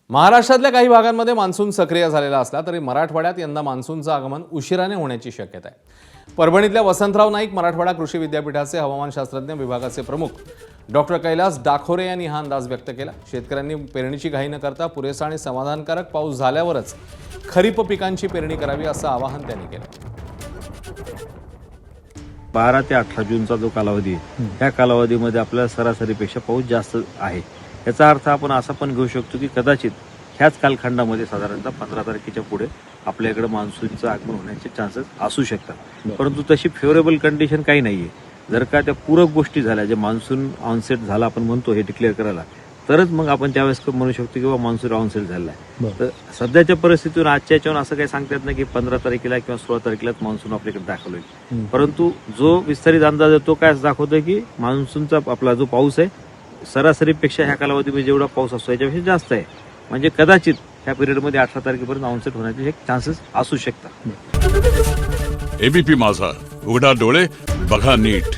महाराष्ट्रातल्या काही भागांमध्ये मान्सून सक्रिय झालेला असला तरी मराठवाड्यात यंदा मान्सूनचं आगमन उशिराने होण्याची शक्यता आहे। परभणीतल्या वसंतराव नाईक मराठवाडा कृषी विद्यापीठाचे हवामानशास्त्रज्ञ विभागाचे प्रमुख डॉक्टर कैलास डाखोरे यांनी हा अंदाज व्यक्त केला। शेतकऱ्यांनी पेरणीची घाई न करता पुरेसा आणि समाधानकारक पाऊस झाल्यावरच खरीप पिकांची पेरणी करावी असं आवाहन त्यांनी केलं। 12 ते 18 जूनचा जो कालावधी आहे त्या कालावधीमध्ये आपल्याला सरासरीपेक्षा पाऊस जास्त आहे। याचा अर्थ आपण असा पण घेऊ शकतो की कदाचित ह्याच कालखंडामध्ये साधारणतः 15 तारखेच्या पुढे आपल्याकडे मान्सूनचं आगमन होण्याचे चान्सेस असू शकतात। परंतु तशी फेवरेबल कंडिशन काही नाहीये। जर का त्या पूरक गोष्टी झाल्या, जे मान्सून ऑनसेट झाला आपण म्हणतो हे डिक्लेअर करायला, तरच मग आपण त्यावेळेस म्हणू शकतो की मान्सून ऑनसेट झालेला आहे। तर सध्याच्या परिस्थितीतून आजच्या याच्यावर असं काही सांगता येत नाही की 15 तारखेला किंवा 16 तारखेलाच मान्सून आपल्याकडे दाखल होईल। परंतु जो विस्तारित अंदाज आहे तो काय दाखवतोय की मान्सूनचा आपला जो पाऊस आहे सरासरीपेक्षा ह्या कालावधीमध्ये जेवढा पाऊस असतो याच्यापेक्षा जास्त आहे। म्हणजे कदाचित ह्या पिरियडमध्ये 18 तारखेपर्यंत ऑनसेट होण्याचे चान्सेस असू शकतात। एबीपी माझा, उघडा डोळे बघा नीट।